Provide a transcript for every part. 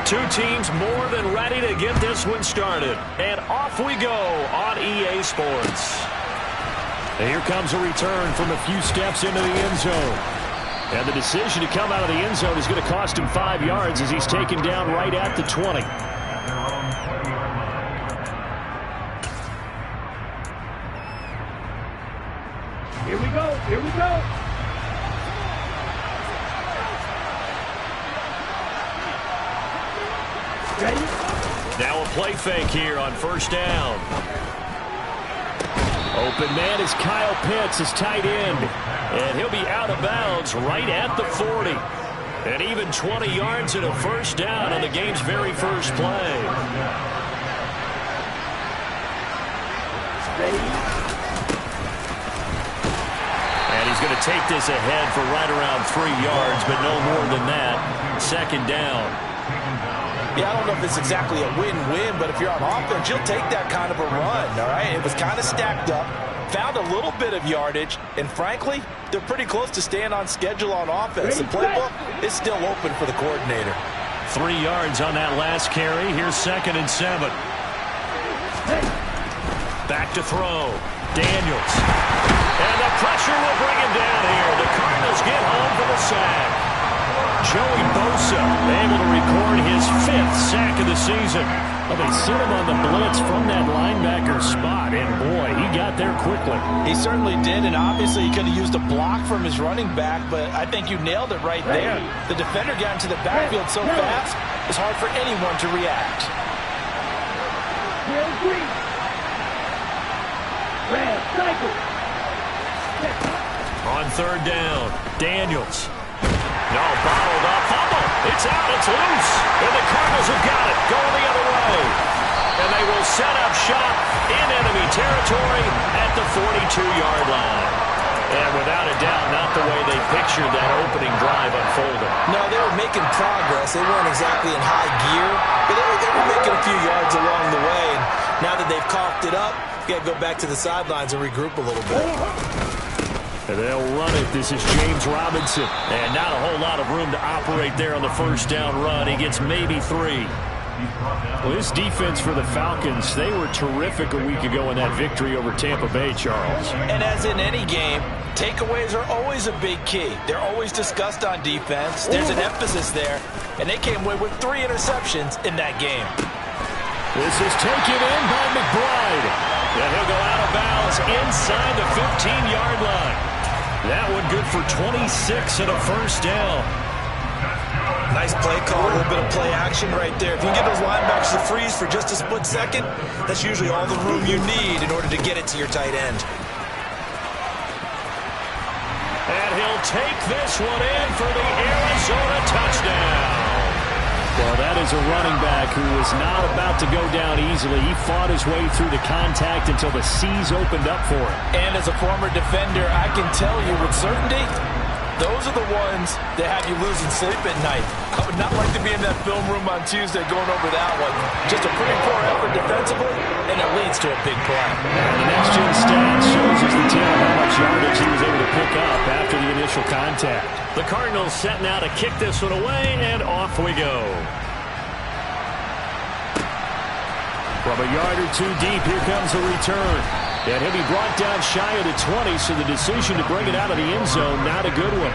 Two teams more than ready to get this one started. And off we go on EA Sports. And here comes a return from a few steps into the end zone. And the decision to come out of the end zone is going to cost him 5 yards as he's taken down right at the 20. Here we go. Here we go. Ready? Now a play fake here on first down. Open man is Kyle Pitts, his tight end. And he'll be out of bounds right at the 40. And even 20 yards and a first down on the game's very first play. And he's going to take this ahead for right around 3 yards, but no more than that. Second down. Yeah, I don't know if it's exactly a win-win, but if you're on offense, you'll take that kind of a run, all right? It was kind of stacked up, found a little bit of yardage, and frankly, they're pretty close to staying on schedule on offense. The playbook is still open for the coordinator. 3 yards on that last carry. Here's 2nd and 7. Back to throw. Daniels. And the pressure will bring him down here. The Cardinals get home for the sack. Joey Bosa able to record his 5th sack of the season. Well, they sent him on the blitz from that linebacker spot, and boy, he got there quickly. He certainly did, and obviously he could have used a block from his running back, but I think you nailed it right there. The defender got into the backfield so fast, it's hard for anyone to react. Red cycle. On third down, Daniels. No, bottled up, fumble. It's out, it's loose. And the Cardinals have got it, going the other way. And they will set up shop in enemy territory at the 42-yard line. And without a doubt, not the way they pictured that opening drive unfolding. No, they were making progress. They weren't exactly in high gear, but they were making a few yards along the way. And now that they've coughed it up, you got to go back to the sidelines and regroup a little bit. And they'll run it. This is James Robinson. And not a whole lot of room to operate there on the first down run. He gets maybe 3. Well, this defense for the Falcons, they were terrific a week ago in that victory over Tampa Bay, Charles. And as in any game, takeaways are always a big key. They're always discussed on defense. There's an emphasis there. And they came away with 3 interceptions in that game. This is taken in by McBride. And he'll go out of bounds inside the 15-yard line. That one good for 26 and a first down. Nice play call, a little bit of play action right there. If you can get those linebackers to freeze for just a split second, that's usually all the room you need in order to get it to your tight end. And he'll take this one in for the Arizona touchdown. Well, that is a running back who is not about to go down easily. He fought his way through the contact until the seas opened up for him. And as a former defender, I can tell you with certainty, those are the ones that have you losing sleep at night. I would not like to be in that film room on Tuesday going over that one. Just a pretty poor effort defensively, and it leads to a big play. And the next-gen stat shows us the team how much yardage he was able to pick up after the initial contact. The Cardinals set now to kick this one away, and off we go. From a yard or 2 deep, here comes a return. And he'll be brought down shy of the 20, so the decision to bring it out of the end zone, not a good one.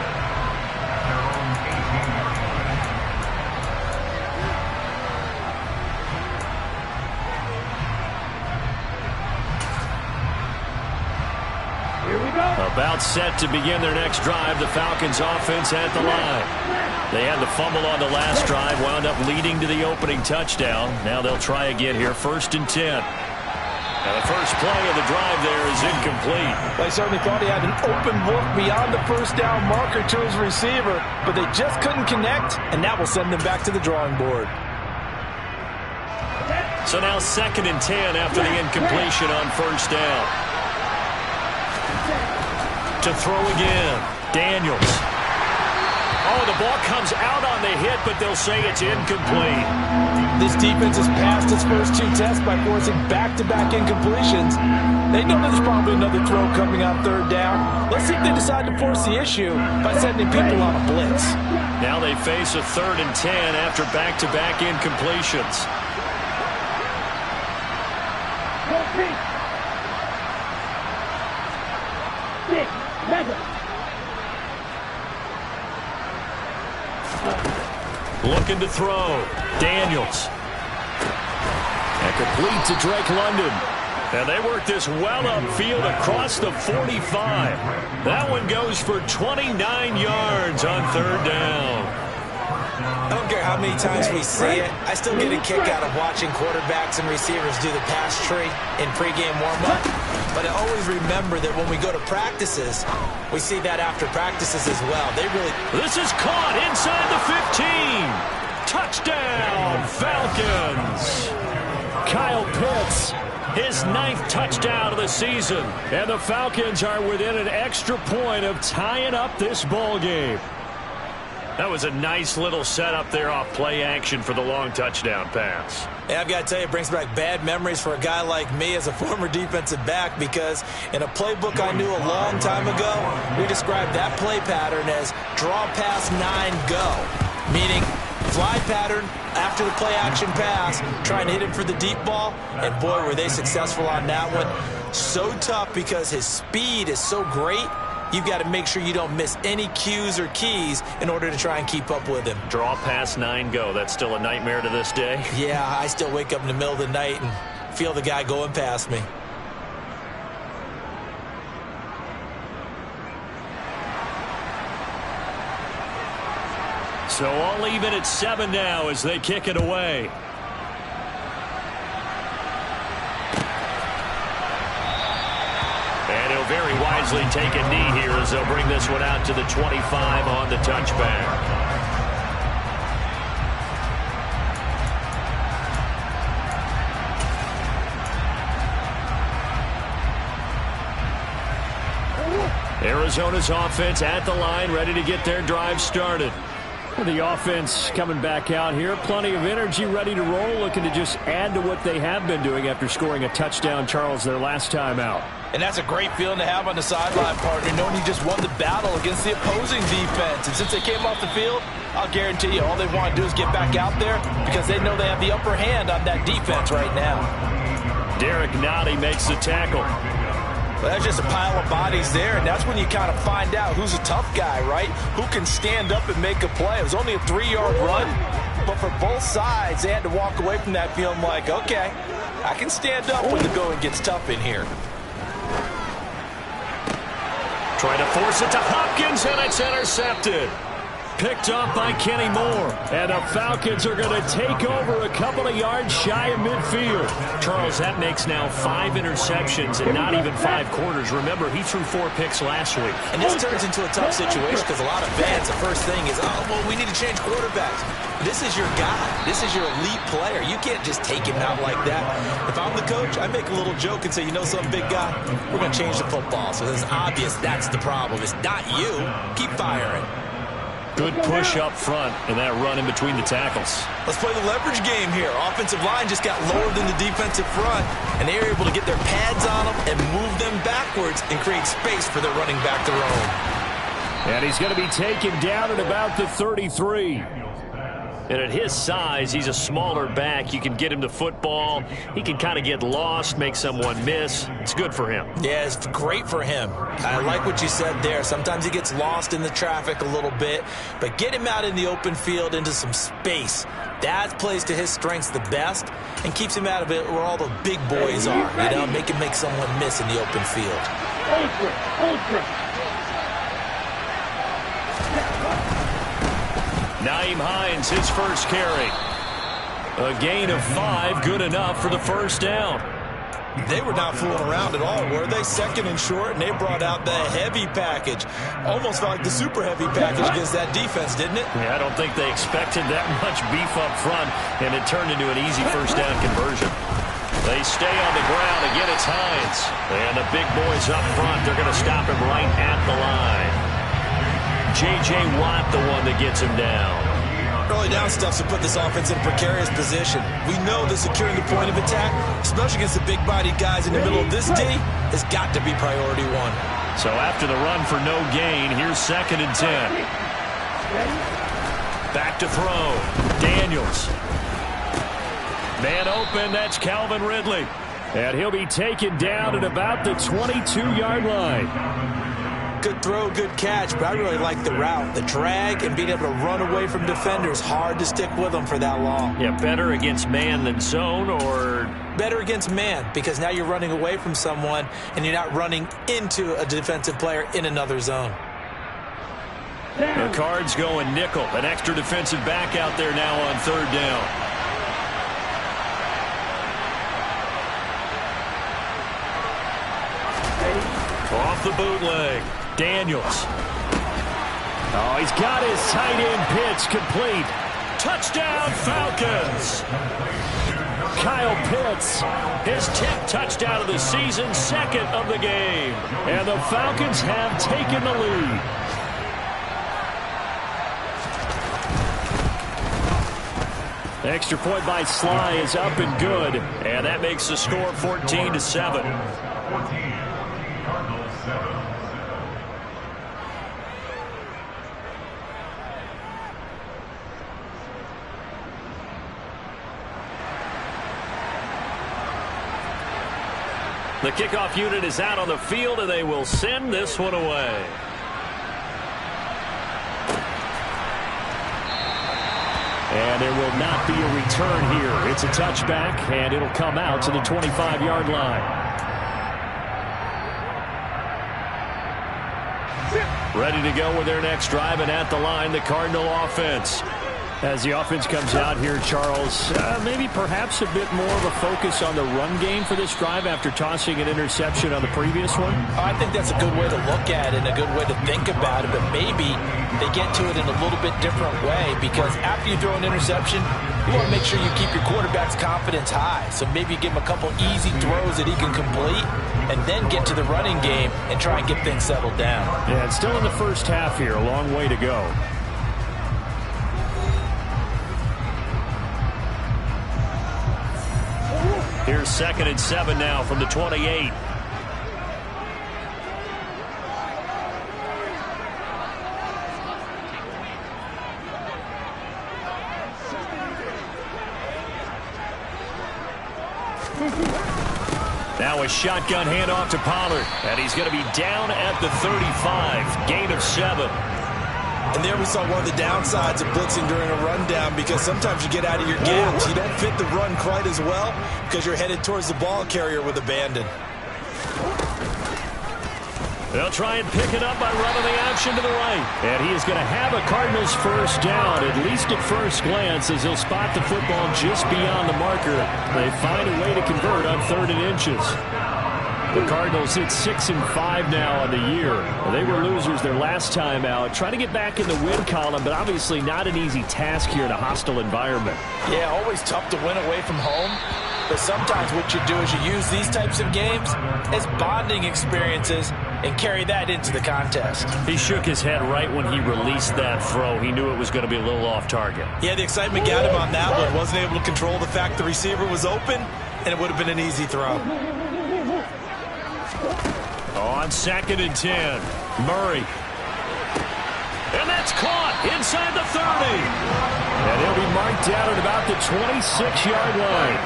Here we go. About set to begin their next drive, the Falcons offense at the line. They had the fumble on the last drive, wound up leading to the opening touchdown. Now they'll try again here, 1st and 10. And the first play of the drive there is incomplete. They certainly thought he had an open look beyond the first down marker to his receiver, but they just couldn't connect, and that will send them back to the drawing board. So now 2nd and 10 after the incompletion on first down. To throw again, Daniels. Oh, the ball comes out on the hit, but they'll say it's incomplete. This defense has passed its first 2 tests by forcing back-to-back incompletions. They know there's probably another throw coming on 3rd down. Let's see if they decide to force the issue by sending people on a blitz. Now they face a 3rd and 10 after back-to-back incompletions. Looking to throw. Daniels. And complete to Drake London. And they work this well upfield across the 45. That one goes for 29 yards on 3rd down. I don't care how many times we see it. I still get a kick out of watching quarterbacks and receivers do the pass tree in pregame warm-up. But I always remember that when we go to practices, we see that after practices as well. This is caught inside the 15. Touchdown, Falcons. Kyle Pitts, his 9th touchdown of the season. And the Falcons are within an extra point of tying up this ball game. That was a nice little setup there off play action for the long touchdown pass. Yeah, I've got to tell you, it brings back bad memories for a guy like me as a former defensive back, because in a playbook I knew a long time ago, we described that play pattern as draw pass 9 go, meaning fly pattern after the play action pass, trying to hit him for the deep ball, and boy, were they successful on that one. So tough because his speed is so great. You've got to make sure you don't miss any cues or keys in order to try and keep up with him. Draw pass 9 go. That's still a nightmare to this day. Yeah, I still wake up in the middle of the night and feel the guy going past me. So all even at 7 now as they kick it away. And he'll very wisely take a knee here as they'll bring this one out to the 25 on the touchback. Arizona's offense at the line, ready to get their drive started. The offense coming back out here. Plenty of energy, ready to roll, looking to just add to what they have been doing after scoring a touchdown, Charles, their last time out. And that's a great feeling to have on the sideline, partner, knowing you just won the battle against the opposing defense. And since they came off the field, I'll guarantee you all they want to do is get back out there because they know they have the upper hand on that defense right now. Derek Nottie makes the tackle. Well, that's just a pile of bodies there, and that's when you kind of find out who's a tough guy, right? Who can stand up and make a play. It was only a 3-yard run, but for both sides, they had to walk away from that feeling like, okay, I can stand up when the going gets tough in here. Trying to force it to Hopkins, and it's intercepted. Picked up by Kenny Moore. And the Falcons are going to take over a couple of yards shy of midfield. Charles, that makes now 5 interceptions and not even 5 quarters. Remember, he threw 4 picks last week. And this turns into a tough situation because a lot of fans, the first thing is, oh, well, we need to change quarterbacks. This is your guy. This is your elite player. You can't just take him out like that. If I'm the coach, I make a little joke and say, you know something, big guy? We're going to change the football. So it's obvious that's the problem. It's not you. Keep firing. Good push up front and that run in between the tackles. Let's play the leverage game here. Offensive line just got lower than the defensive front, and they were able to get their pads on them and move them backwards and create space for their running back to roam. And he's going to be taken down at about the 33. And at his size, he's a smaller back. You can get him the football. He can kind of get lost, make someone miss. It's good for him. Yeah, it's great for him. I like what you said there. Sometimes he gets lost in the traffic a little bit, but get him out in the open field into some space. That plays to his strengths the best and keeps him out of it where all the big boys are. You know, make him make someone miss in the open field. Nyheim Hines, his first carry. A gain of 5, good enough for the first down. They were not fooling around at all, were they? Second and short, and they brought out the heavy package. Almost felt like the super heavy package against that defense, didn't it? Yeah, I don't think they expected that much beef up front, and it turned into an easy first down conversion. They stay on the ground. Again, it's Hines. And the big boys up front, they're going to stop him right at the line. J.J. Watt, the one that gets him down. Early down stuffs to put this offense in a precarious position. We know that securing the point of attack, especially against the big-bodied guys in the middle of this D, has got to be priority 1. So after the run for no gain, here's 2nd and 10. Back to throw. Daniels. Man open, that's Calvin Ridley. And he'll be taken down at about the 22-yard line. Good throw, good catch, but I really like the route. The drag and being able to run away from defenders, hard to stick with them for that long. Yeah, better against man than zone, or? Better against man, because now you're running away from someone and you're not running into a defensive player in another zone. The Cards going nickel. An extra defensive back out there now on third down. Off the bootleg. Daniels. Oh, he's got his tight end pitch complete. Touchdown, Falcons. Kyle Pitts, his 10th touchdown of the season, second of the game. And the Falcons have taken the lead. The extra point by Sly is up and good. And that makes the score 14-7. The kickoff unit is out on the field, and they will send this one away. And there will not be a return here. It's a touchback, and it'll come out to the 25-yard line. Ready to go with their next drive, and at the line, the Cardinal offense. As the offense comes out here, Charles, maybe perhaps a bit more of a focus on the run game for this drive after tossing an interception on the previous one? I think that's a good way to look at it and a good way to think about it, but maybe they get to it in a little bit different way, because after you throw an interception, you want to make sure you keep your quarterback's confidence high. So maybe you give him a couple easy throws that he can complete and then get to the running game and try and get things settled down. Yeah, it's still in the first half here. A long way to go. Here's 2nd and 7 now from the 28. Now a shotgun handoff to Pollard, and he's going to be down at the 35. Gain of 7. And there we saw one of the downsides of blitzing during a rundown, because sometimes you get out of your gaps. You don't fit the run quite as well because you're headed towards the ball carrier with abandon. They'll try and pick it up by running the option to the right. And he is going to have a Cardinals first down, at least at first glance, as he'll spot the football just beyond the marker. They find a way to convert on 3rd and inches. The Cardinals hit 6-5 now on the year. They were losers their last time out. Trying to get back in the win column, but obviously not an easy task here in a hostile environment. Yeah, always tough to win away from home. But sometimes what you do is you use these types of games as bonding experiences and carry that into the contest. He shook his head right when he released that throw. He knew it was going to be a little off target. Yeah, the excitement got him on that one. Wasn't able to control the fact the receiver was open, and it would have been an easy throw. On 2nd and 10, Murray. And that's caught inside the 30. And he'll be marked down at about the 26-yard line.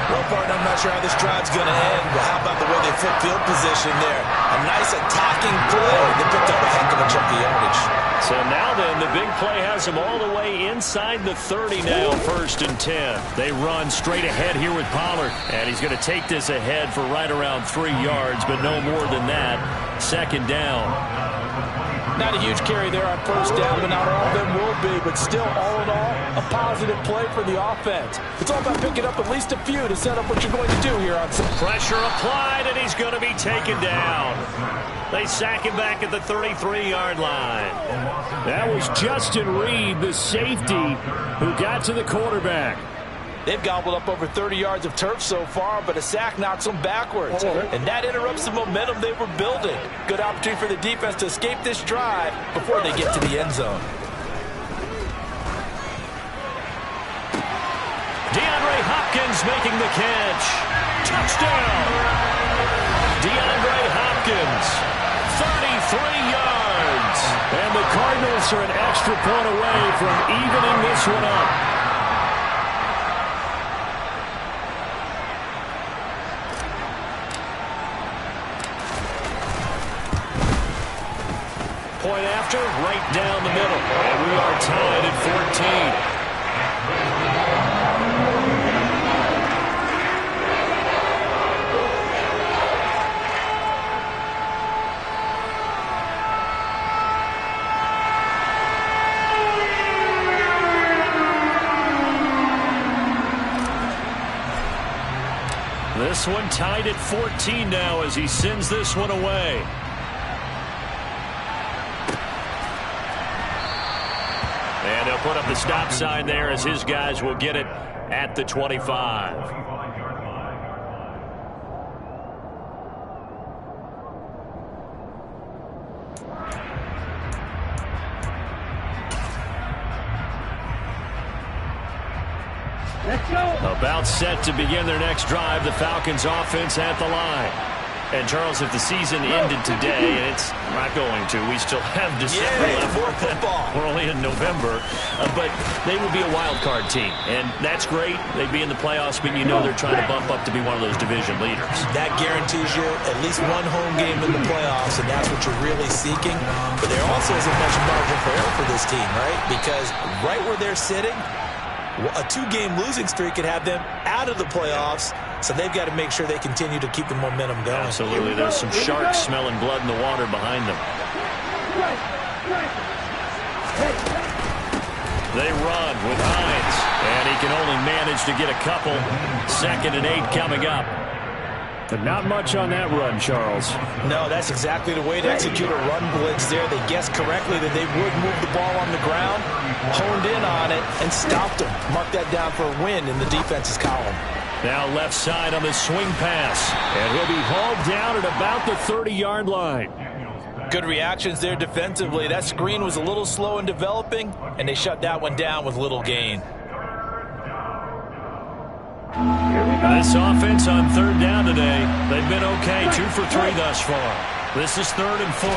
Well, partner, I'm not sure how this drive's going to end, but how about the way they flip field position there? A nice attacking play that picked up a heck of a chunk of yardage. So now then, the big play has them all the way inside the 30 now, 1st and 10. They run straight ahead here with Pollard, and he's going to take this ahead for right around 3 yards, but no more than that. 2nd down. Not a huge carry there on 1st down, but not all of them will be. But still, all in all, a positive play for the offense. It's all about picking up at least a few to set up what you're going to do here on Sunday. Pressure applied, and he's going to be taken down. They sack him back at the 33-yard line. That was Justin Reed, the safety, who got to the quarterback. They've gobbled up over 30 yards of turf so far, but a sack knocks them backwards. And that interrupts the momentum they were building. Good opportunity for the defense to escape this drive before they get to the end zone. DeAndre Hopkins making the catch. Touchdown! DeAndre Hopkins, 33 yards. And the Cardinals are an extra point away from evening this one up. Point after, right down the middle. And we are tied at 14. This one tied at 14 now as he sends this one away. And he'll put up the stop sign there as his guys will get it at the 25. Let's go. About set to begin their next drive, the Falcons offense at the line. And, Charles, if the season ended today, and it's not going to, we still have December left. More football. We're only in November. But they would be a wild card team. And that's great. They'd be in the playoffs, but you know they're trying to bump up to be one of those division leaders. That guarantees you at least one home game in the playoffs, and that's what you're really seeking. But there also isn't much margin for error for this team, right? Because right where they're sitting, a two-game losing streak could have them out of the playoffs, so they've got to make sure they continue to keep the momentum going. Absolutely. There's some sharks smelling blood in the water behind them. They run with Hines, and he can only manage to get a couple. 2nd and 8 coming up. But not much on that run, Charles. No, that's exactly the way to execute a run blitz there. They guessed correctly that they would move the ball on the ground, honed in on it, and stopped them. Mark that down for a win in the defense's column. Now left side on the swing pass, and he'll be hauled down at about the 30-yard line. Good reactions there defensively. That screen was a little slow in developing, and they shut that one down with little gain. This offense on 3rd down today, they've been okay, 2 for 3 thus far. This is 3rd and 4.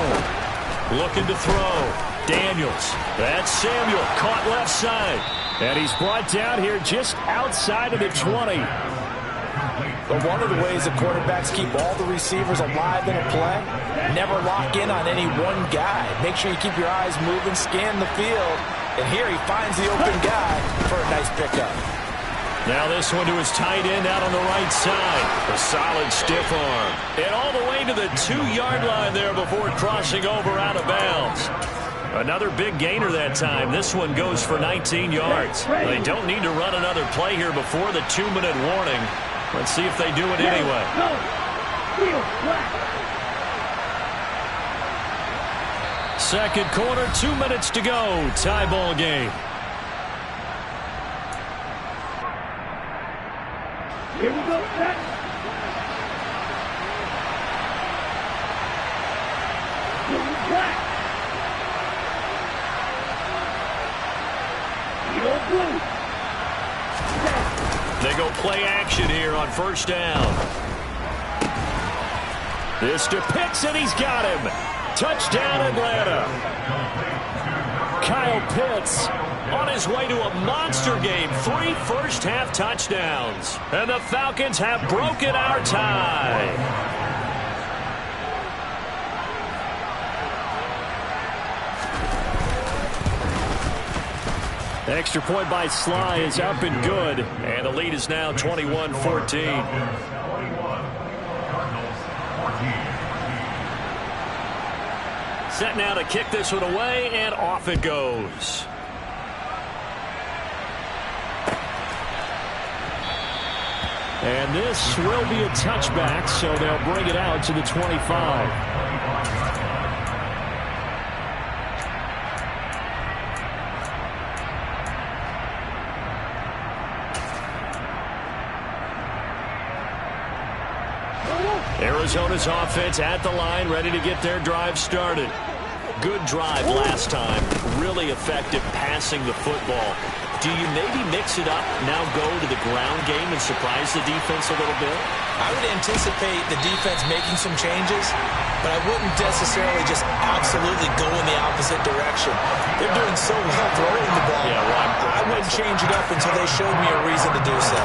Looking to throw. Daniels. That's Samuel, caught left side. And he's brought down here just outside of the 20. But one of the ways that quarterbacks keep all the receivers alive in a play, never lock in on any one guy. Make sure you keep your eyes moving, scan the field. And here he finds the open guy for a nice pickup. Now this one to his tight end out on the right side. A solid stiff arm. And all the way to the 2-yard line there before crossing over out of bounds. Another big gainer that time. This one goes for 19 yards. They don't need to run another play here before the 2-minute warning. Let's see if they do it anyway. Second quarter, 2 minutes to go. Tie ball game. Here we go, set. Black. They go play action here on 1st down. This to Pitts, and he's got him. Touchdown, Atlanta. Kyle Pitts on his way to a monster game. 3 first-half touchdowns. And the Falcons have broken our tie. Extra point by Sly is up and good. And the lead is now 21-14. Set now to kick this one away, and off it goes. And this will be a touchback, so they'll bring it out to the 25. Arizona's offense at the line, ready to get their drive started. Good drive last time. Really effective passing the football. Do you maybe mix it up, now go to the ground game and surprise the defense a little bit? I would anticipate the defense making some changes, but I wouldn't necessarily just absolutely go in the opposite direction. They're doing so well throwing the ball. Yeah, well, I wouldn't change it up until they showed me a reason to do so.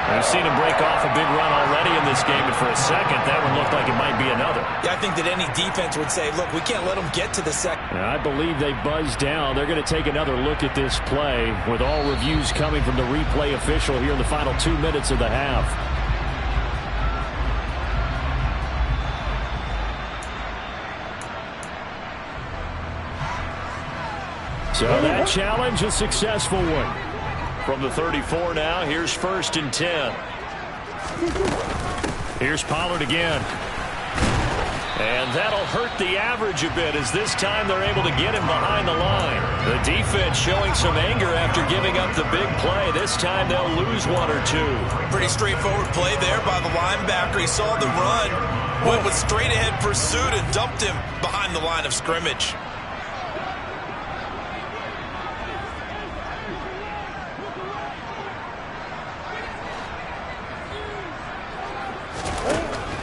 We've seen him break off a big run already in this game, and for a second, that one looked like it might be another. Yeah, I think that any defense would say, look, we can't let them get to the second. I believe they buzzed down. They're going to take another look at this play, with all reviews coming from the replay official here in the final 2 minutes of the half. So that challenge, a successful one. From the 34 now, here's 1st and 10. Here's Pollard again. And that'll hurt the average a bit, as this time they're able to get him behind the line. The defense showing some anger after giving up the big play. This time they'll lose 1 or 2. Pretty straightforward play there by the linebacker. He saw the run, went with straight-ahead pursuit, and dumped him behind the line of scrimmage.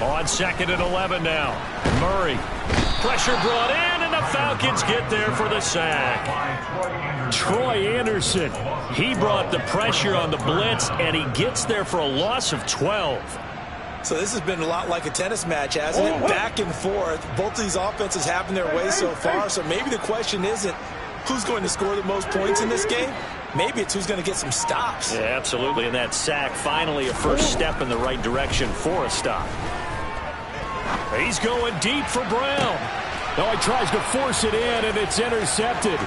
On 2nd and 11 now. Murray. Pressure brought in, and the Falcons get there for the sack. Troy Anderson. He brought the pressure on the blitz, and he gets there for a loss of 12. So this has been a lot like a tennis match, hasn't it? Back and forth. Both of these offenses having their way so far. So maybe the question isn't who's going to score the most points in this game. Maybe it's who's going to get some stops. Yeah, absolutely. And that sack, finally a first step in the right direction for a stop. He's going deep for Brown. No, he tries to force it in, and it's intercepted.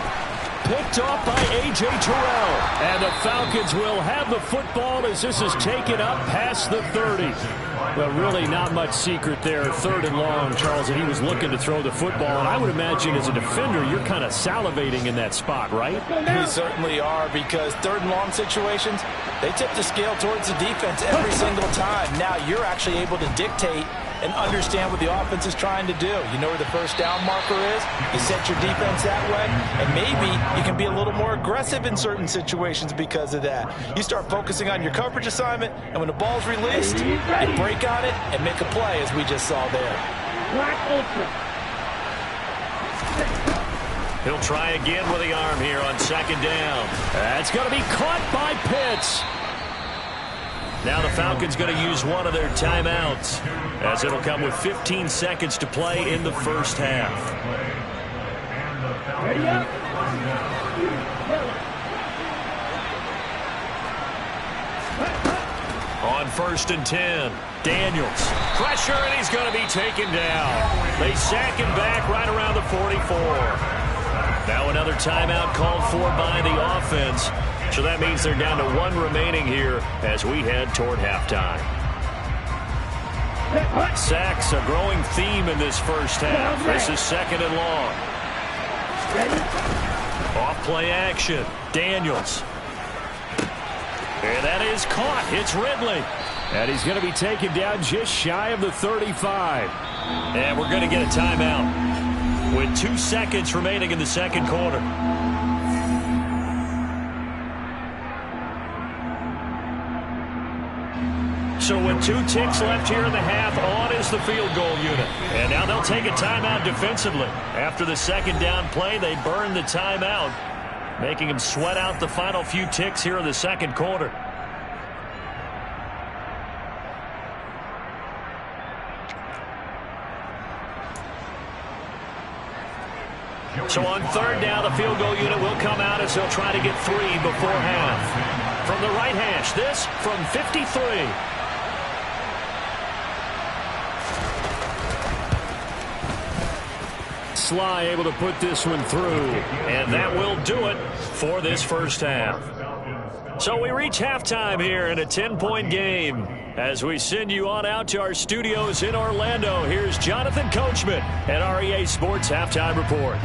Picked off by A.J. Terrell. And the Falcons will have the football as this is taken up past the 30. Well, really not much secret there. 3rd and long, Charles, and he was looking to throw the football. And I would imagine as a defender, you're kind of salivating in that spot, right? We certainly are, because 3rd and long situations, they tip the scale towards the defense every single time. Now you're actually able to dictate and understand what the offense is trying to do. You know where the first down marker is. You set your defense that way, and maybe you can be a little more aggressive in certain situations because of that. You start focusing on your coverage assignment, and when the ball's released, you break on it and make a play, as we just saw there. He'll try again with the arm here on 2nd down. That's going to be caught by Pitts. Now the Falcons going to use one of their timeouts, as it'll come with 15 seconds to play in the first half. On 1st and 10, Daniels. Pressure, and he's going to be taken down. They sack him back right around the 44. Now another timeout called for by the offense. So that means they're down to 1 remaining here as we head toward halftime. Sacks, a growing theme in this first half. This is 2nd and long. Off play action. Daniels. And that is caught. It's Ridley. And he's going to be taken down just shy of the 35. And we're going to get a timeout with 2 seconds remaining in the second quarter. So with 2 ticks left here in the half, on is the field goal unit. And now they'll take a timeout defensively. After the 2nd down play, they burn the timeout, making them sweat out the final few ticks here in the second quarter. So on 3rd down, the field goal unit will come out as they'll try to get 3 before half. From the right hash, this from 53. Sly able to put this one through, and that will do it for this first half. So we reach halftime here in a 10-point game. As we send you on out to our studios in Orlando, here's Jonathan Coachman at our EA Sports Halftime Report.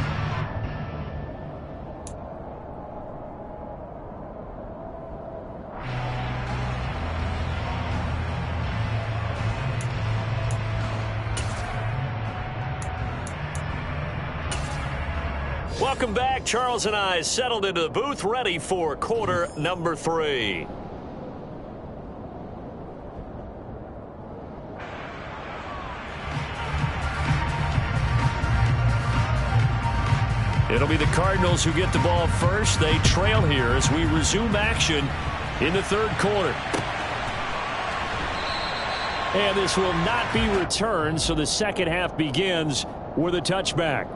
Welcome back. Charles and I settled into the booth, ready for quarter number 3. It'll be the Cardinals who get the ball first. They trail here as we resume action in the third quarter. And this will not be returned, so the second half begins with a touchback.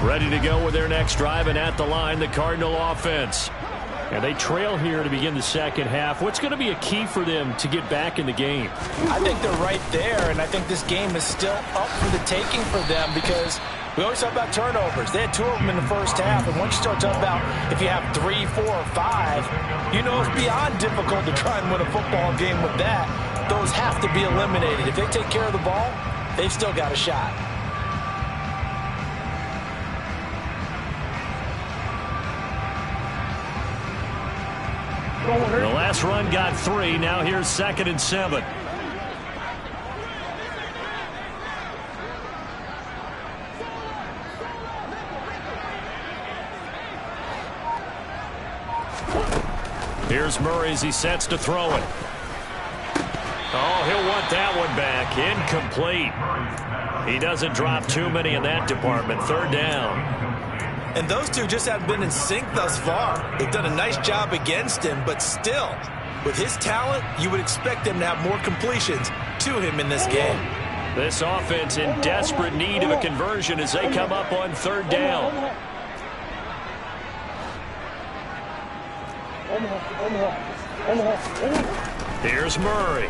Ready to go with their next drive, and at the line, the Cardinal offense. And they trail here to begin the second half. What's going to be a key for them to get back in the game? I think they're right there, and I think this game is still up for the taking for them because we always talk about turnovers. They had 2 of them in the first half, and once you start talking about if you have 3, 4, or 5, you know it's beyond difficult to try and win a football game with that. Those have to be eliminated. If they take care of the ball, they've still got a shot. The last run got 3. Now here's 2nd and 7. Here's Murray as he sets to throw it. Oh, he'll want that one back. Incomplete. He doesn't drop too many in that department. 3rd down. And those two just haven't been in sync thus far. They've done a nice job against him, but still, with his talent, you would expect them to have more completions to him in this game. This offense in desperate need of a conversion as they come up on 3rd down. Here's Murray.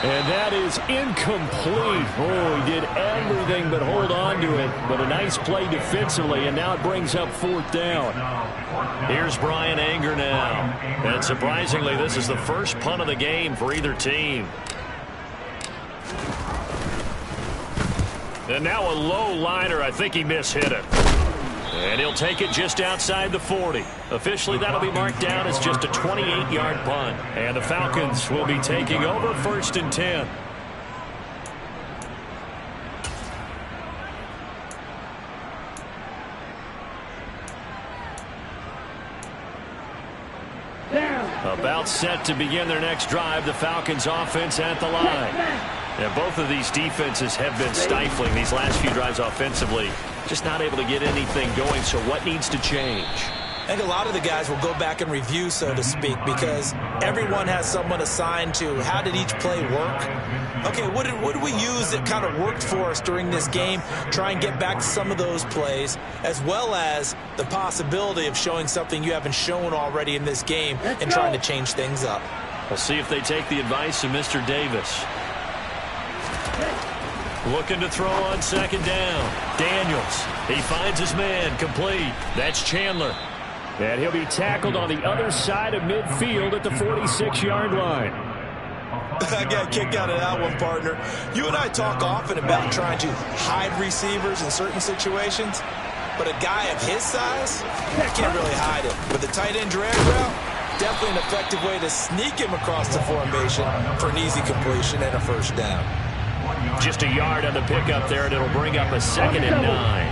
And that is incomplete. Oh, he did everything but hold on to it. But a nice play defensively, and now it brings up 4th down. Here's Brian Anger now. And surprisingly, this is the first punt of the game for either team. And now a low liner. I think he mishit it. And he'll take it just outside the 40. Officially, that'll be marked down as just a 28-yard punt. And the Falcons will be taking over 1st and 10. About set to begin their next drive, the Falcons offense at the line. And both of these defenses have been stifling these last few drives offensively. Just not able to get anything going, so what needs to change? I think a lot of the guys will go back and review, so to speak, because everyone has someone assigned to how did each play work. Okay, what did we use that kind of worked for us during this game? Try and get back to some of those plays, as well as the possibility of showing something you haven't shown already in this game and trying to change things up. We'll see if they take the advice of Mr. Davis. Looking to throw on 2nd down. Daniels. He finds his man. Complete. That's Chandler. And he'll be tackled on the other side of midfield at the 46-yard line. I got a kick out of that one, partner. You and I talk often about trying to hide receivers in certain situations, but a guy of his size, I can't really hide him. With a tight end drag route, definitely an effective way to sneak him across the formation for an easy completion and a 1st down. Just a yard on the pickup there, and it'll bring up a 2nd and 9.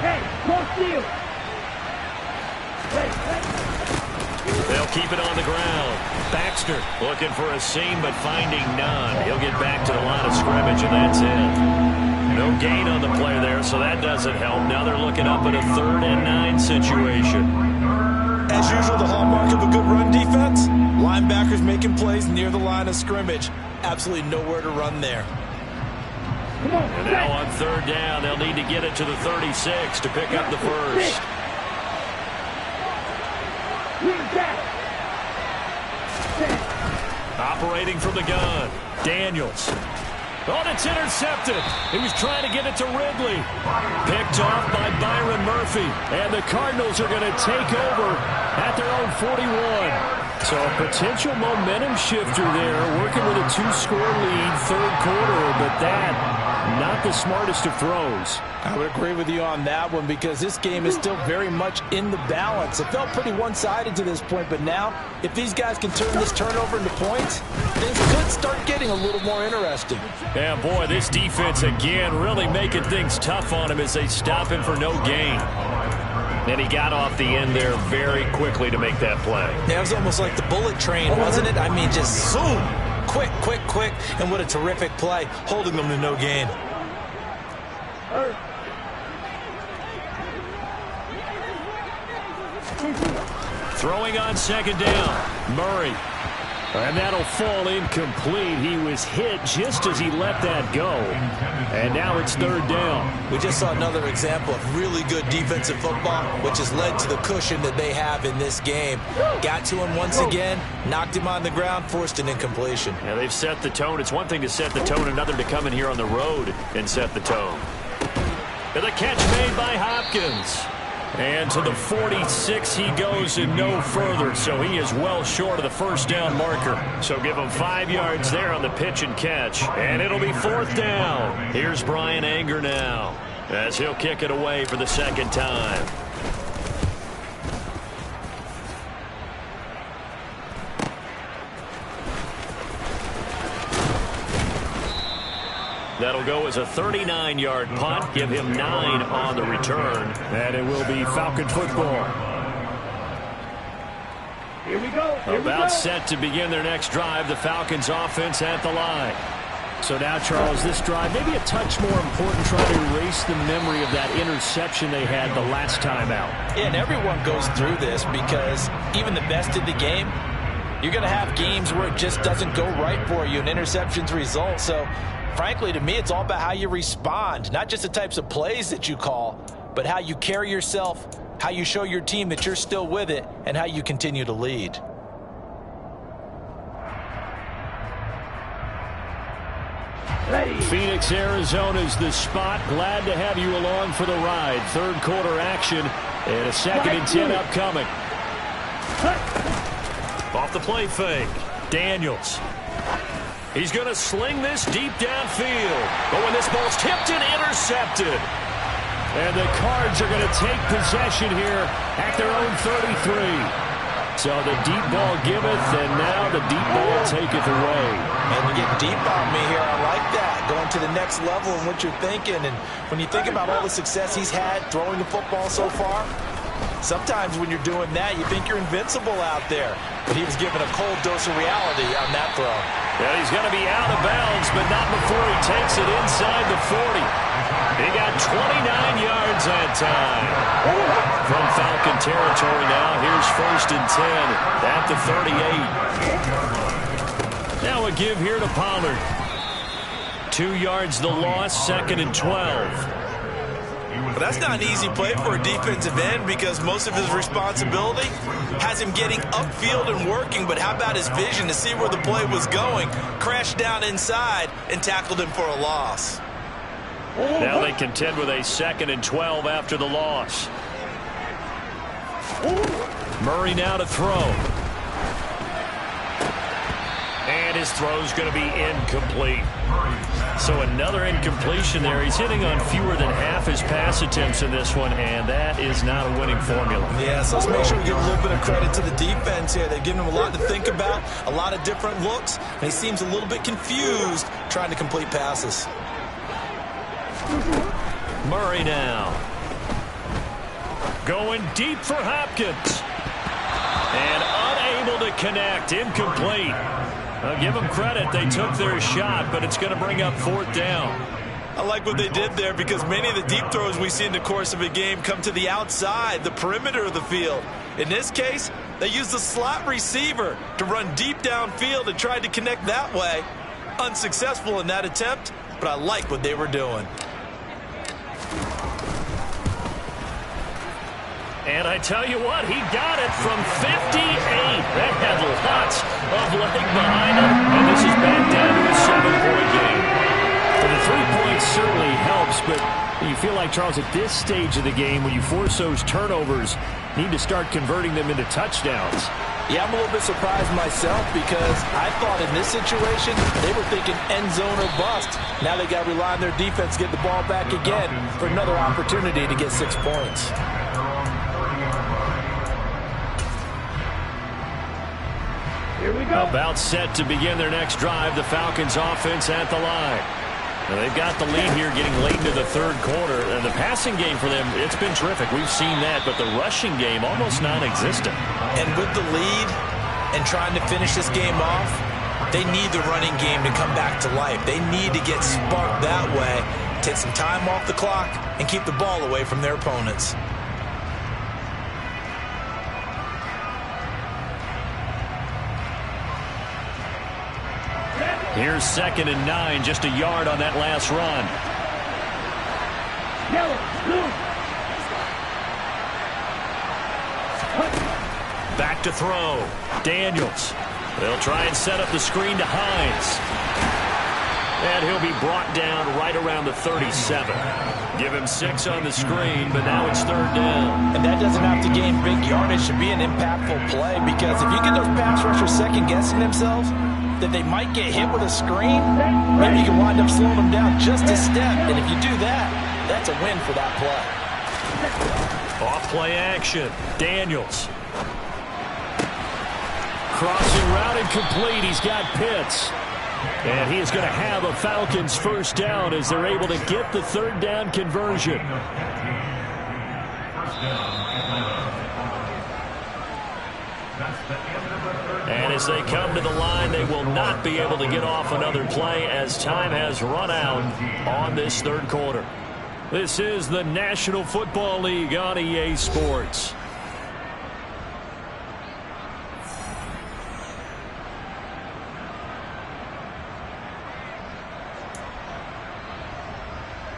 Hey, cross field. They'll keep it on the ground. Baxter looking for a seam, but finding none. He'll get back to the line of scrimmage, and that's it. No gain on the play there, so that doesn't help. Now they're looking up at a 3rd and 9 situation. As usual, the hallmark of a good run defense, linebackers making plays near the line of scrimmage. Absolutely nowhere to run there. And now on 3rd down, they'll need to get it to the 36 to pick up the 1st. Operating from the gun, Daniels. Oh, it's intercepted. He was trying to get it to Ridley. Picked off by Byron Murphy. And the Cardinals are going to take over at their own 41. So a potential momentum shifter there, working with a 2-score lead, third quarter, but that, not the smartest of throws. I would agree with you on that one because this game is still very much in the balance. It felt pretty one-sided to this point, but now, if these guys can turn this turnover into points, things could start getting a little more interesting. Yeah, boy, this defense again really making things tough on him as they stop him for no gain. And he got off the end there very quickly to make that play. Yeah, it was almost like the bullet train, wasn't it? I mean, just zoom. Quick, quick, quick. And what a terrific play, holding them to no gain. Throwing on second down, Murray. And that'll fall incomplete. He was hit just as he let that go. And now it's third down. We just saw another example of really good defensive football, which has led to the cushion that they have in this game. Got to him once again, knocked him on the ground, forced an incompletion. Yeah, they've set the tone. It's one thing to set the tone, another to come in here on the road and set the tone. And the catch made by Hopkins. And to the 46 he goes and no further, so he is well short of the first down marker. So give him 5 yards there on the pitch and catch. And it'll be fourth down. Here's Brian Anger now as he'll kick it away for the second time. That'll go as a 39-yard punt. Give him 9 on the return. And it will be Falcon football. Here we go. About set to begin their next drive. The Falcons offense at the line. So now, Charles, this drive maybe a touch more important, trying to erase the memory of that interception they had the last time out. Yeah, and everyone goes through this because even the best in the game, you're going to have games where it just doesn't go right for you and interceptions result. So frankly, to me, it's all about how you respond, not just the types of plays that you call, but how you carry yourself, how you show your team that you're still with it, and how you continue to lead. Ready. Phoenix, Arizona's the spot. Glad to have you along for the ride. Third quarter action and a 2nd and 10 upcoming. Off the play fake, Daniels. He's going to sling this deep downfield. But when this ball's tipped and intercepted. And the Cards are going to take possession here at their own 33. So the deep ball giveth, and now the deep ball taketh away. And you get deep on me here. I like that. Going to the next level in what you're thinking. And when you think about all the success he's had throwing the football so far, sometimes when you're doing that, you think you're invincible out there. But he was given a cold dose of reality on that throw. Yeah, he's going to be out of bounds, but not before he takes it inside the 40. He got 29 yards that time. From Falcon territory now, here's 1st and 10 at the 38. Now a give here to Pollard. 2 yards the loss, 2nd and 12. But that's not an easy play for a defensive end because most of his responsibility has him getting upfield and working. But how about his vision to see where the play was going? Crashed down inside and tackled him for a loss. Now they contend with a 2nd and 12 after the loss. Murray now to throw. And his throw's going to be incomplete. So another incompletion there. He's hitting on fewer than half his pass attempts in this one, and that is not a winning formula. Yeah, so let's make sure we give a little bit of credit to the defense here. They've given him a lot to think about, a lot of different looks, and he seems a little bit confused trying to complete passes. Murray now. Going deep for Hopkins. And unable to connect. Incomplete. I'll give them credit. They took their shot, but it's going to bring up 4th down. I like what they did there because many of the deep throws we see in the course of a game come to the outside, the perimeter of the field. In this case, they used the slot receiver to run deep downfield and tried to connect that way. Unsuccessful in that attempt, but I like what they were doing. And I tell you what, he got it from 58. That had lots of leg behind him. And this is back down to a 7-point game. So the 3 points certainly helps, but you feel like, Charles, at this stage of the game, when you force those turnovers, need to start converting them into touchdowns. Yeah, I'm a little bit surprised myself because I thought in this situation they were thinking end zone or bust. Now they got to rely on their defense to get the ball back again for another opportunity to get 6 points. Here we go. About set to begin their next drive, the Falcons offense at the line. Now they've got the lead here getting late into the third quarter. And the passing game for them, it's been terrific. We've seen that, but the rushing game almost non-existent. And with the lead and trying to finish this game off, they need the running game to come back to life. They need to get sparked that way, take some time off the clock, and keep the ball away from their opponents. Here's 2nd and 9, just a yard on that last run. Yellow, blue. Back to throw. Daniels. They'll try and set up the screen to Hines. And he'll be brought down right around the 37. Give him 6 on the screen, but now it's 3rd down. And that doesn't have to gain big yardage to be an impactful play, because if you get those pass rushers second-guessing themselves, that they might get hit with a screen, maybe you can wind up slowing them down just a step. And if you do that, that's a win for that play. Off-play action. Daniels. Crossing route incomplete. He's got Pitts. And he is going to have a Falcons first down as they're able to get the 3rd down conversion. And as they come to the line, they will not be able to get off another play as time has run out on this 3rd quarter. This is the National Football League on EA Sports.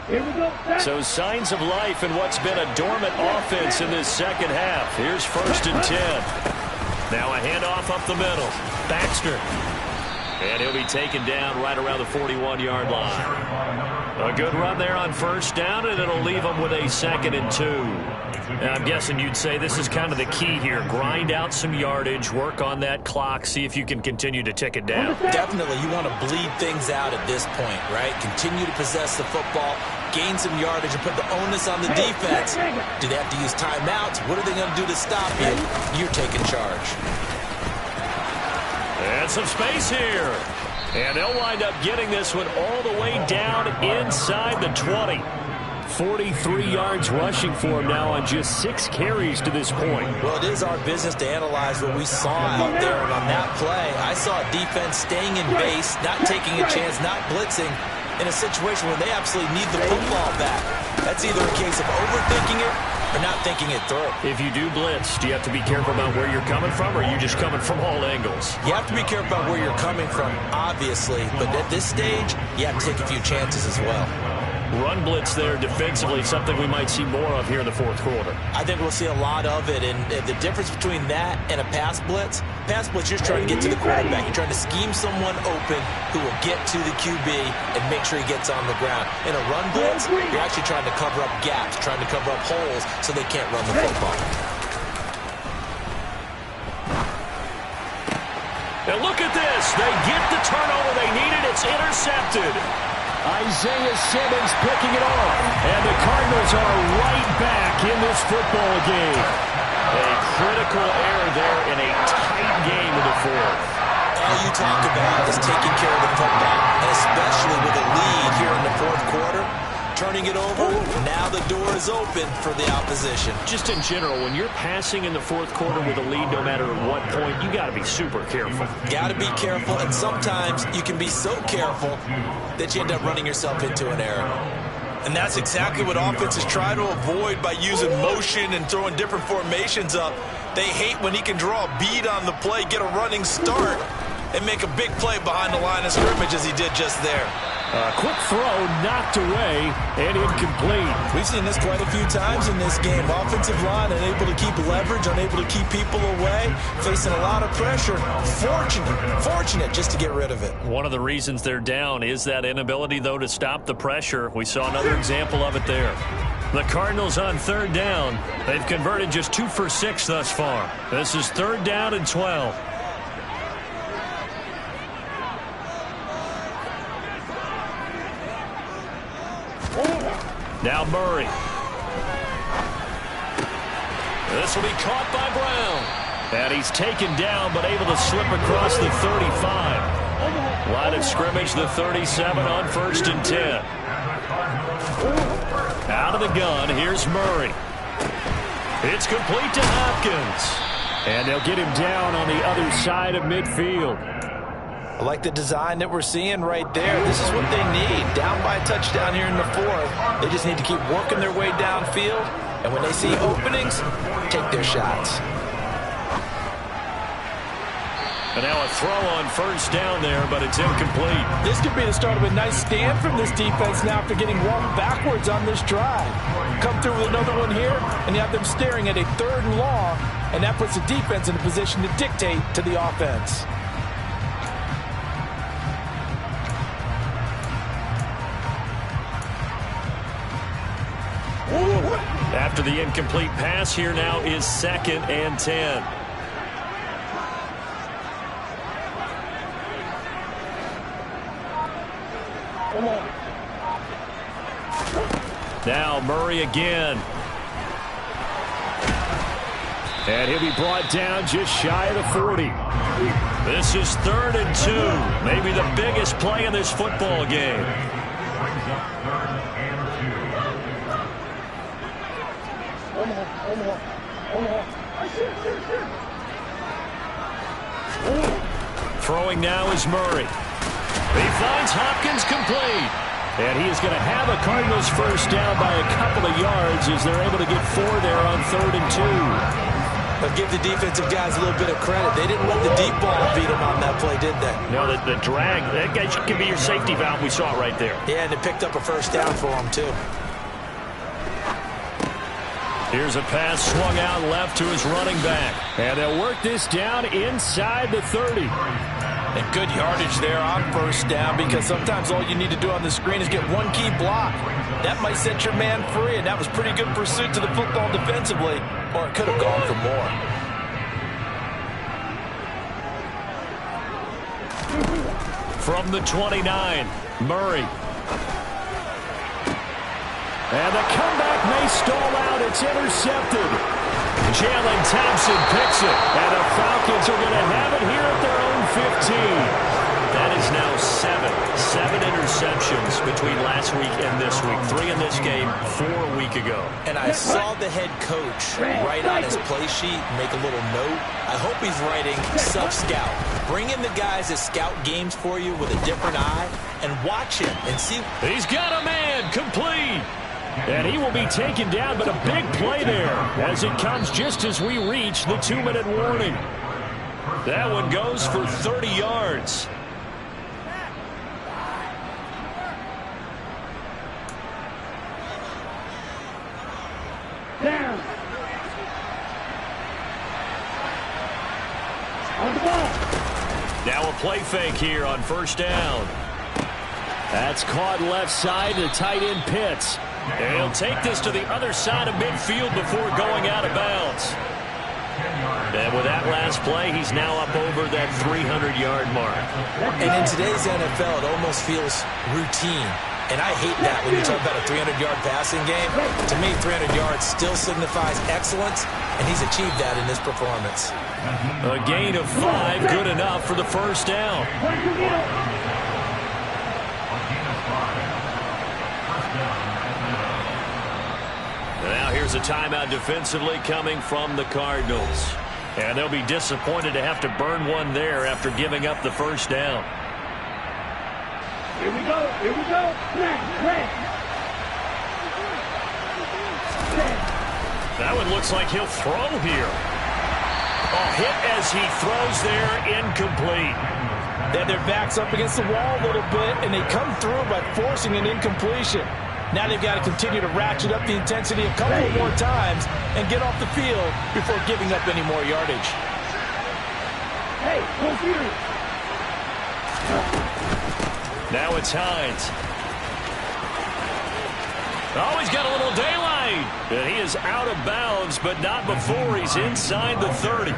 Here we go. So signs of life in what's been a dormant offense in this second half. Here's 1st and 10. Now a handoff up the middle. Baxter. And he'll be taken down right around the 41-yard line. A good run there on 1st down, and it'll leave them with a 2nd and 2. And I'm guessing you'd say this is kind of the key here. Grind out some yardage, work on that clock, see if you can continue to tick it down. Definitely, you want to bleed things out at this point, right? Continue to possess the football, gain some yardage, and put the onus on the defense. Do they have to use timeouts? What are they going to do to stop you? You're taking charge. And some space here. And they'll wind up getting this one all the way down inside the 20. 43 yards rushing for him now on just 6 carries to this point. Well, it is our business to analyze what we saw out there. And on that play, I saw a defense staying in base, not taking a chance, not blitzing, in a situation where they absolutely need the football back. That's either a case of overthinking it or not thinking it through. If you do blitz, do you have to be careful about where you're coming from, or are you just coming from all angles? You have to be careful about where you're coming from, obviously, but at this stage, you have to take a few chances as well. Run blitz there defensively, something we might see more of here in the 4th quarter. I think we'll see a lot of it, and the difference between that and a pass blitz, you're just trying to get to the quarterback. You're trying to scheme someone open who will get to the QB and make sure he gets on the ground. In a run blitz, you're actually trying to cover up gaps, trying to cover up holes so they can't run the football. And look at this. They get the turnover they needed. It's intercepted. Isaiah Simmons picking it off. And the Cardinals are right back in this football game. A critical error there in a tight game in the 4th. All you talk about is taking care of the football, and especially with a lead here in the 4th quarter. Turning it over, now the door is open for the opposition. Just in general, when you're passing in the 4th quarter with a lead, no matter at what point, you got to be super careful. Got to be careful, and sometimes you can be so careful that you end up running yourself into an error. And that's exactly what offenses try to avoid by using motion and throwing different formations up. They hate when he can draw a bead on the play, get a running start, and make a big play behind the line of scrimmage as he did just there. Quick throw knocked away and incomplete. We've seen this quite a few times in this game. Offensive line unable to keep leverage, unable to keep people away, facing a lot of pressure. Fortunate just to get rid of it. One of the reasons they're down is that inability, though, to stop the pressure. We saw another example of it there. The Cardinals on third down. They've converted just 2 for 6 thus far. This is 3rd down and 12. Now Murray. This will be caught by Brown. And he's taken down but able to slip across the 35. Line of scrimmage, the 37 on 1st and 10. Out of the gun, here's Murray. It's complete to Hopkins. And they'll get him down on the other side of midfield. I like the design that we're seeing right there. This is what they need. Down by a touchdown here in the 4th. They just need to keep working their way downfield. And when they see openings, take their shots. And now a throw on 1st down there, but it's incomplete. This could be the start of a nice stand from this defense now after getting walked backwards on this drive. Come through with another one here, and you have them staring at a 3rd and long, and that puts the defense in a position to dictate to the offense. After the incomplete pass, here now is 2nd and 10. Now Murray again. And he'll be brought down just shy of the 40. This is 3rd and 2. Maybe the biggest play in this football game. Throwing now is Murray. He finds Hopkins complete. And he is going to have a Cardinals 1st down by a couple of yards as they're able to get 4 there on 3rd and 2. But give the defensive guys a little bit of credit. They didn't let the deep ball beat them on that play, did they? No, the drag, that guy can be your safety valve. We saw it right there. Yeah, and it picked up a 1st down for them, too. Here's a pass swung out left to his running back. And they'll work this down inside the 30. And good yardage there on 1st down, because sometimes all you need to do on the screen is get one key block. That might set your man free, and that was pretty good pursuit to the football defensively, or it could have gone for more. From the 29, Murray. And the comeback may stall out. It's intercepted. Jalen Thompson picks it. And the Falcons are going to have it here at their own 15. That is now 7 interceptions between last week and this week. 3 in this game, 4 a week ago. And I saw the head coach write on his play sheet, make a little note. I hope he's writing sub-scout. Bring in the guys that scout games for you with a different eye and watch him and see. He's got a man complete. And he will be taken down, but a big play there as it comes just as we reach the 2-minute warning. That one goes for 30 yards. Down. On the ball. Now a play fake here on 1st down. That's caught left side to tight end Pitts. And he'll take this to the other side of midfield before going out of bounds. And with that last play, he's now up over that 300-yard mark. And in today's NFL, it almost feels routine. And I hate that when you talk about a 300-yard passing game. To me, 300 yards still signifies excellence, and he's achieved that in this performance. A gain of 5, good enough for the 1st down. Now here's a timeout defensively coming from the Cardinals. And they'll be disappointed to have to burn one there after giving up the 1st down. Here we go. Here we go. That one looks like he'll throw here. A hit as he throws there, incomplete. They have their backs up against the wall a little bit, and they come through by forcing an incompletion. Now they've got to continue to ratchet up the intensity a couple more times and get off the field before giving up any more yardage. Hey, go here. Now it's Hines. Oh, he's got a little daylight. And he is out of bounds, but not before he's inside the 30.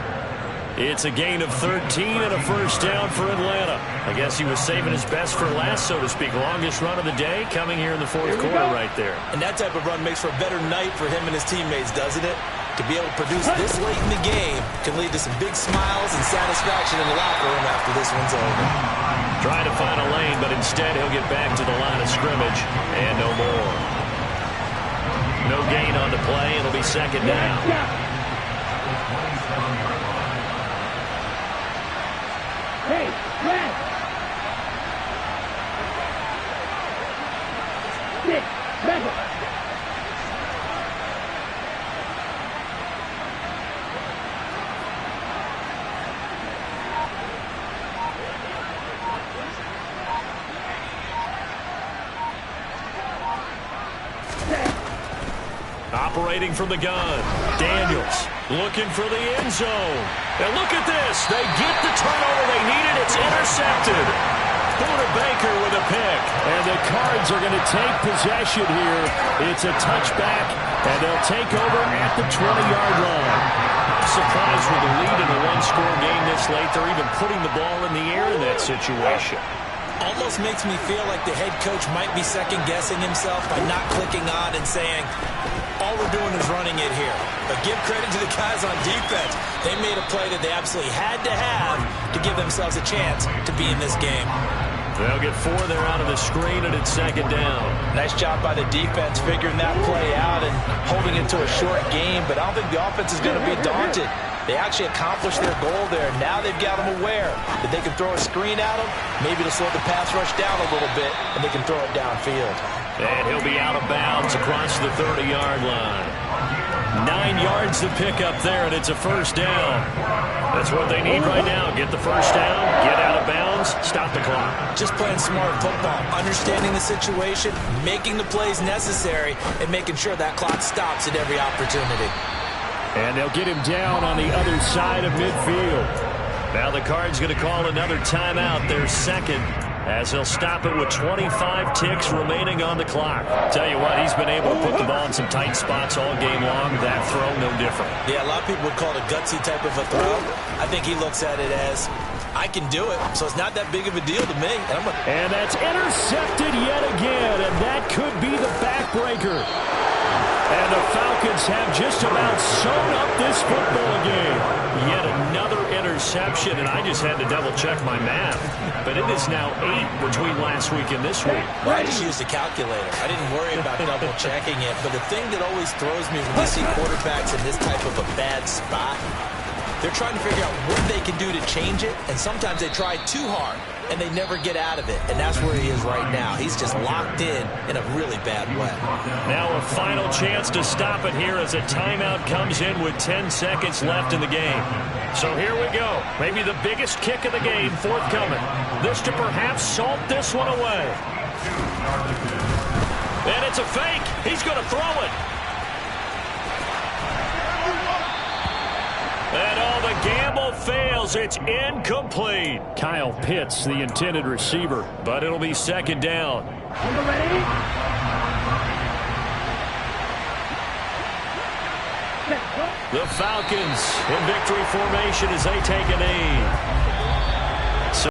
It's a gain of 13 and a first down for Atlanta. I guess he was saving his best for last, so to speak. Longest run of the day coming here in the fourth quarter right there. And that type of run makes for a better night for him and his teammates, doesn't it? To be able to produce this late in the game can lead to some big smiles and satisfaction in the locker room after this one's over. Trying to find a lane, but instead he'll get back to the line of scrimmage and no more. No gain on the play. It'll be second down. Hey, red. 6, 7. Operating from the gun, Daniels looking for the end zone. And look at this. They get the turnover they needed. It's intercepted. Buda Baker with a pick. And the Cards are going to take possession here. It's a touchback, and they'll take over at the 20-yard line. Surprised with the lead in a one-score game this late. They're even putting the ball in the air in that situation. Almost makes me feel like the head coach might be second-guessing himself by not clicking on and saying, all we're doing is running it here. But give credit to the guys on defense. They made a play that they absolutely had to have to give themselves a chance to be in this game. They'll get 4 there out of the screen, and it's second down. Nice job by the defense figuring that play out and holding it to a short game, but I don't think the offense is going to be daunted. They actually accomplished their goal there. Now they've got them aware that they can throw a screen at them. Maybe to slow the pass rush down a little bit, and they can throw it downfield. And he'll be out of bounds across the 30-yard line. 9 yards to pick up there, and it's a first down. That's what they need right now. Get the first down, get out of bounds, stop the clock. Just playing smart football, understanding the situation, making the plays necessary, and making sure that clock stops at every opportunity. And they'll get him down on the other side of midfield. Now the Cards going to call another timeout, their second, as they'll stop it with 25 ticks remaining on the clock. Tell you what, he's been able to put the ball in some tight spots all game long. That throw, no different. Yeah, a lot of people would call it a gutsy type of a throw. I think he looks at it as, I can do it, so it's not that big of a deal to me. And that's intercepted yet again, and that could be the backbreaker. And the Falcons have just about sewn up this football game. Yet another interception, and I just had to double-check my math. But it is now 8 between last week and this week. Well, I just used a calculator. I didn't worry about double-checking it. But the thing that always throws me when you see quarterbacks in this type of a bad spot, they're trying to figure out what they can do to change it, and sometimes they try too hard, and they never get out of it. And that's where he is right now. He's just locked in a really bad way. Now a final chance to stop it here as a timeout comes in with 10 seconds left in the game. So here we go. Maybe the biggest kick of the game forthcoming. This to perhaps salt this one away. And it's a fake. He's going to throw it. And all the gamble fails. It's incomplete. Kyle Pitts, the intended receiver, but it'll be second down. Ready? The Falcons in victory formation as they take a knee.